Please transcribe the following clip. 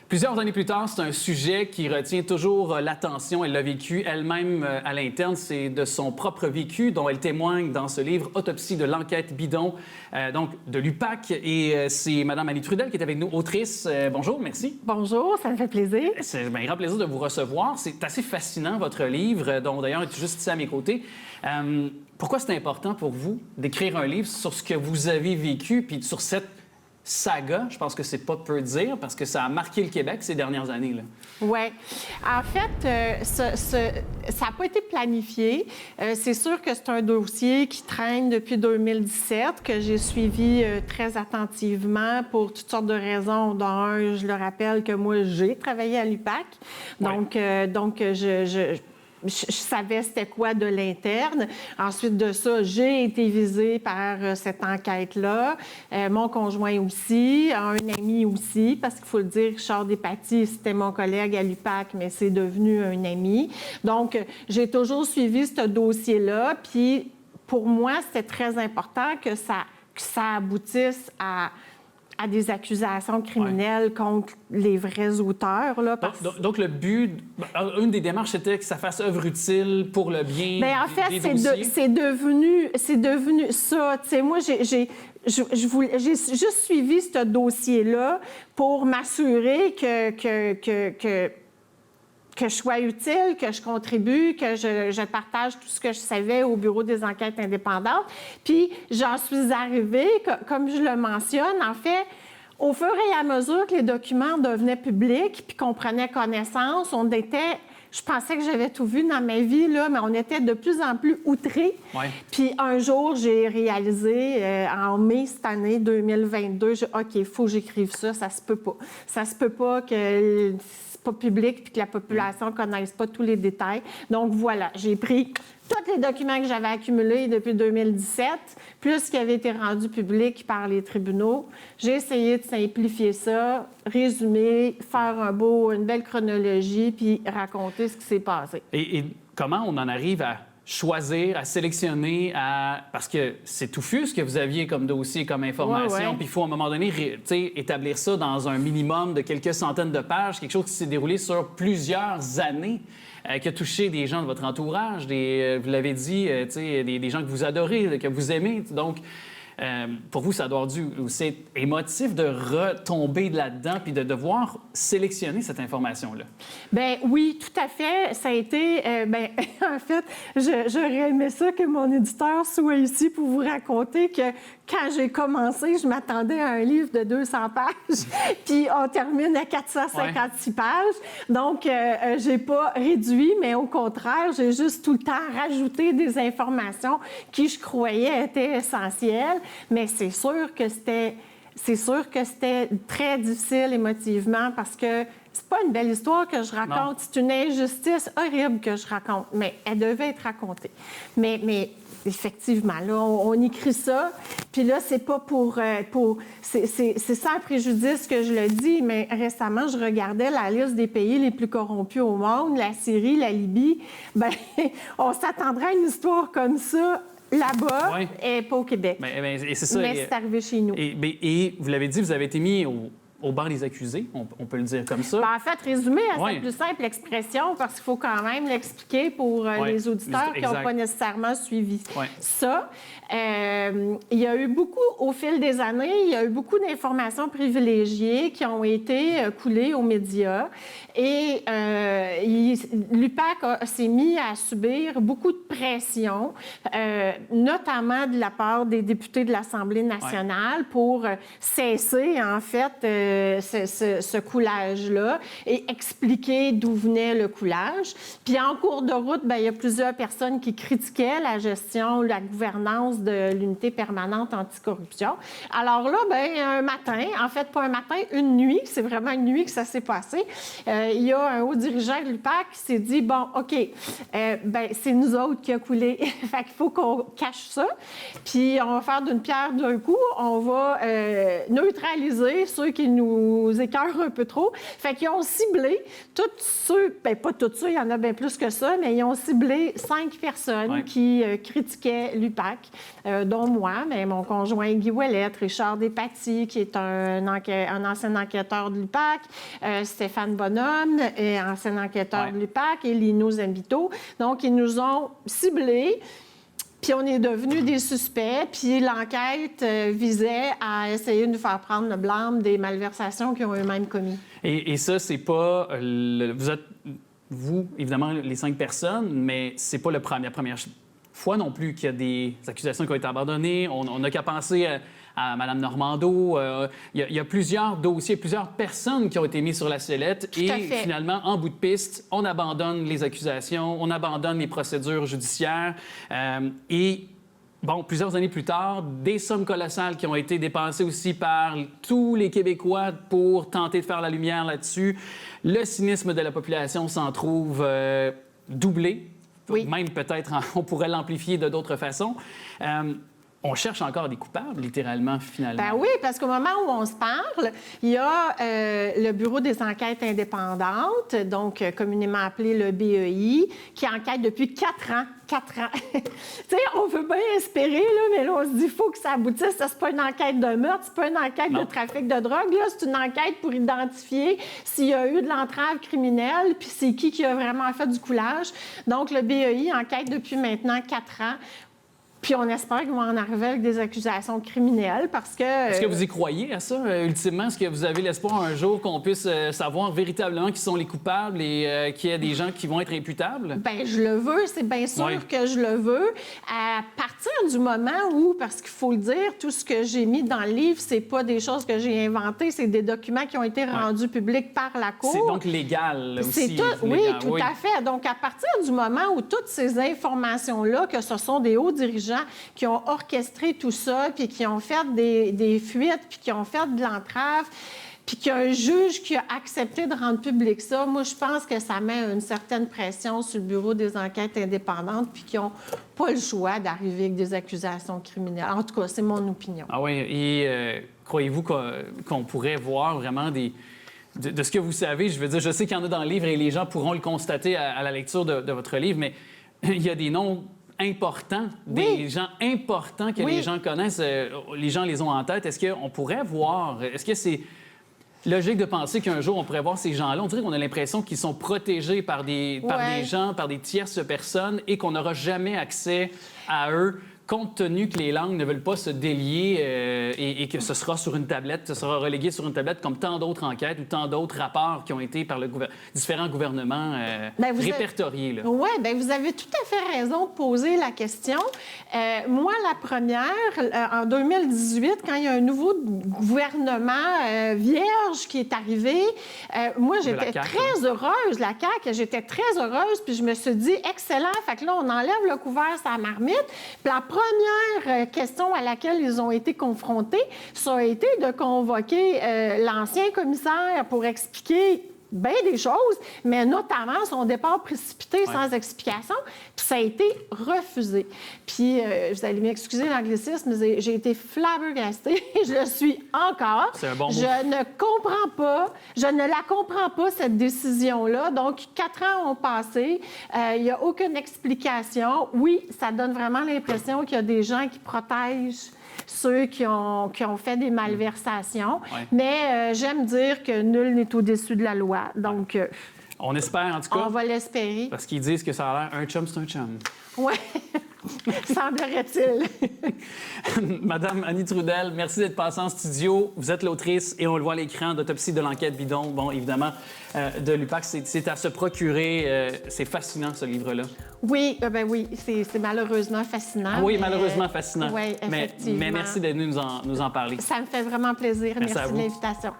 Plusieurs années plus tard, c'est un sujet qui retient toujours l'attention. Elle l'a vécu elle-même à l'interne. C'est de son propre vécu dont elle témoigne dans ce livre « Autopsie de l'enquête bidon », donc de l'UPAC. Et c'est Mme Annie Trudel qui est avec nous, autrice. Bonjour, merci. Bonjour, ça me fait plaisir. C'est un grand plaisir de vous recevoir. C'est assez fascinant, votre livre, dont d'ailleurs est juste ici à mes côtés. Pourquoi c'est important pour vous d'écrire un livre sur ce que vous avez vécu, puis sur cette saga, je pense que c'est pas peu dire, parce que ça a marqué le Québec ces dernières années. Oui. En fait, ça n'a pas été planifié. C'est sûr que c'est un dossier qui traîne depuis 2017, que j'ai suivi très attentivement pour toutes sortes de raisons. D'un, je le rappelle que moi, j'ai travaillé à l'UPAC. Donc, je savais c'était quoi de l'interne. Ensuite de ça, j'ai été visée par cette enquête-là. Mon conjoint aussi, un ami aussi, parce qu'il faut le dire, Richard Despatie, c'était mon collègue à l'UPAC, mais c'est devenu un ami. Donc, j'ai toujours suivi ce dossier-là. Puis, pour moi, c'était très important que ça aboutisse à des accusations criminelles contre les vrais auteurs. Là, donc, le but, une des démarches, c'était que ça fasse œuvre utile pour le bien des dossiers. C'est devenu ça. Tu sais, moi, j'ai juste suivi ce dossier-là pour m'assurer que je sois utile, que je contribue, que je partage tout ce que je savais au Bureau des enquêtes indépendantes. Puis, j'en suis arrivée, comme je le mentionne, en fait, au fur et à mesure que les documents devenaient publics puis qu'on prenait connaissance, je pensais que j'avais tout vu dans ma vie, là, mais on était de plus en plus outrés. Ouais. Puis un jour, j'ai réalisé, en mai cette année 2022, OK, il faut que j'écrive ça, ça se peut pas. Ça se peut pas que pas public puis que la population ne connaisse pas tous les détails. Donc, voilà, j'ai pris tous les documents que j'avais accumulés depuis 2017, plus ce qui avait été rendu public par les tribunaux. J'ai essayé de simplifier ça, résumer, faire une belle chronologie puis raconter ce qui s'est passé. Et comment on en arrive à choisir, à sélectionner, parce que c'est touffu ce que vous aviez comme dossier, comme information, puis il faut à un moment donné établir ça dans un minimum de quelques centaines de pages, quelque chose qui s'est déroulé sur plusieurs années, qui a touché des gens de votre entourage, vous l'avez dit, des gens que vous adorez, que vous aimez. Donc, pour vous, ça doit être émotif de retomber là-dedans puis de devoir sélectionner cette information-là. Bien, oui, tout à fait. Ça a été... en fait, j'aurais aimé ça que mon éditeur soit ici pour vous raconter que quand j'ai commencé, je m'attendais à un livre de 200 pages, puis on termine à 456 pages. Donc, j'ai pas réduit, mais au contraire, j'ai juste tout le temps rajouté des informations qui, je croyais, étaient essentielles. Mais c'est sûr que c'était très difficile émotivement parce que c'est pas une belle histoire que je raconte. Non. C'est une injustice horrible que je raconte, mais elle devait être racontée. Mais effectivement, là, on écrit ça, puis là, c'est pas c'est sans préjudice que je le dis, mais récemment, je regardais la liste des pays les plus corrompus au monde, la Syrie, la Libye. Bien, on s'attendrait à une histoire comme ça là-bas et pas au Québec. Mais c'est ça. Mais c'est arrivé chez nous. Et vous l'avez dit, vous avez été mis au banc des accusés, on peut le dire comme ça. En fait, résumé à sa plus simple expression, parce qu'il faut quand même l'expliquer pour les auditeurs qui n'ont pas nécessairement suivi ça. Il y a eu beaucoup, au fil des années, il y a eu beaucoup d'informations privilégiées qui ont été coulées aux médias. Et l'UPAC s'est mis à subir beaucoup de pression, notamment de la part des députés de l'Assemblée nationale pour cesser, en fait, ce coulage-là et expliquer d'où venait le coulage. Puis en cours de route, il y a plusieurs personnes qui critiquaient la gestion, la gouvernance de l'unité permanente anticorruption. Alors là, un matin, en fait, pas un matin, une nuit, c'est vraiment une nuit que ça s'est passé, il y a un haut dirigeant de l'UPAC qui s'est dit, bon, OK, c'est nous autres qui a coulé. Fait qu'il faut qu'on cache ça. Puis on va faire d'une pierre deux coups, on va neutraliser ceux qui nous écœure un peu trop. Fait qu'ils ont ciblé tous ceux, bien pas tous ceux, il y en a bien plus que ça, mais ils ont ciblé 5 personnes qui critiquaient l'UPAC, dont moi, mais mon conjoint Guy Ouellette, Richard Despatie, qui est un ancien enquêteur de l'UPAC, Stéphane Bonhomme, ancien enquêteur de l'UPAC, et Lino Zambito. Donc, ils nous ont ciblés. Puis on est devenus des suspects, puis l'enquête visait à essayer de nous faire prendre le blâme des malversations qu'ils ont eux-mêmes commis. Et ça, c'est pas... vous êtes, vous, évidemment, les 5 personnes, mais c'est pas la première fois non plus qu'il y a des accusations qui ont été abandonnées. On n'a qu'à penser à Mme Normando. Il y a plusieurs dossiers, plusieurs personnes qui ont été mises sur la sellette. Et finalement, en bout de piste, on abandonne les accusations, on abandonne les procédures judiciaires. Et bon, plusieurs années plus tard, des sommes colossales qui ont été dépensées aussi par tous les Québécois pour tenter de faire la lumière là-dessus. Le cynisme de la population s'en trouve doublé. Oui. Même peut-être, on pourrait l'amplifier de d'autres façons. On cherche encore des coupables, littéralement, finalement. Ben oui, parce qu'au moment où on se parle, il y a le Bureau des enquêtes indépendantes, donc communément appelé le BEI, qui enquête depuis 4 ans. 4 ans. Tu sais, on veut bien espérer, là, mais là, on se dit qu'il faut que ça aboutisse. Ça, c'est pas une enquête de meurtre, c'est pas une enquête de trafic de drogue. Là, c'est une enquête pour identifier s'il y a eu de l'entrave criminelle, puis c'est qui a vraiment fait du coulage. Donc, le BEI enquête depuis maintenant 4 ans. Puis on espère qu'ils vont en arriver avec des accusations criminelles parce que... Est-ce que vous y croyez à ça, ultimement? Est-ce que vous avez l'espoir un jour qu'on puisse savoir véritablement qui sont les coupables et qu'il y ait des gens qui vont être imputables? Bien, je le veux, c'est bien sûr que je le veux. À partir du moment où, parce qu'il faut le dire, tout ce que j'ai mis dans le livre, c'est pas des choses que j'ai inventées, c'est des documents qui ont été rendus publics par la Cour. C'est donc légal aussi. Oui, tout à fait. Donc, à partir du moment où toutes ces informations-là, que ce sont des hauts dirigeants qui ont orchestré tout ça, puis qui ont fait des fuites, puis qui ont fait de l'entrave, puis qu'il y a un juge qui a accepté de rendre public ça, moi, je pense que ça met une certaine pression sur le Bureau des enquêtes indépendantes, puis qui n'ont pas le choix d'arriver avec des accusations criminelles. En tout cas, c'est mon opinion. Ah oui, et croyez-vous qu'on pourrait voir vraiment de ce que vous savez, je veux dire, je sais qu'il y en a dans le livre et les gens pourront le constater à la lecture de votre livre, mais il y a des noms importants, des gens importants que les gens connaissent, les gens les ont en tête. Est-ce qu'on pourrait voir, est-ce que c'est logique de penser qu'un jour on pourrait voir ces gens-là? On dirait qu'on a l'impression qu'ils sont protégés par des gens, par des tierces personnes et qu'on n'aura jamais accès à eux, compte tenu que les langues ne veulent pas se délier et que ce sera sur une tablette, ce sera relégué sur une tablette comme tant d'autres enquêtes ou tant d'autres rapports qui ont été par différents gouvernements répertoriés. Oui, bien, vous avez tout à fait raison de poser la question. Moi, la première, en 2018, quand il y a un nouveau gouvernement vierge qui est arrivé, moi, j'étais très heureuse, la CAQ, j'étais très heureuse, puis je me suis dit, excellent, fait que là, on enlève le couvert sur la marmite, puis la première question à laquelle ils ont été confrontés, ça a été de convoquer l'ancien commissaire pour expliquer bien des choses, mais notamment son départ précipité sans explication, puis ça a été refusé. Puis, vous allez m'excuser l'anglicisme, mais j'ai été flabbergastée, je le suis encore. C'est un bon mot. Je ne la comprends pas, cette décision-là. Donc, 4 ans ont passé, il n'y a aucune explication. Oui, ça donne vraiment l'impression qu'il y a des gens qui protègent ceux qui ont fait des malversations. Mais j'aime dire que nul n'est au-dessus de la loi. Donc, on espère, en tout cas. On va l'espérer. Parce qu'ils disent que ça a l'air un chum, c'est un chum. Oui, semblerait-il. Madame Annie Trudel, merci d'être passée en studio. Vous êtes l'autrice, et on le voit à l'écran, d'Autopsie de l'enquête bidon. Bon, évidemment, de l'UPAC, c'est à se procurer. C'est fascinant, ce livre-là. Oui, oui, c'est malheureusement fascinant. Oui, malheureusement fascinant. Oui, effectivement. Mais merci d'être venu nous en parler. Ça me fait vraiment plaisir. Merci de l'invitation.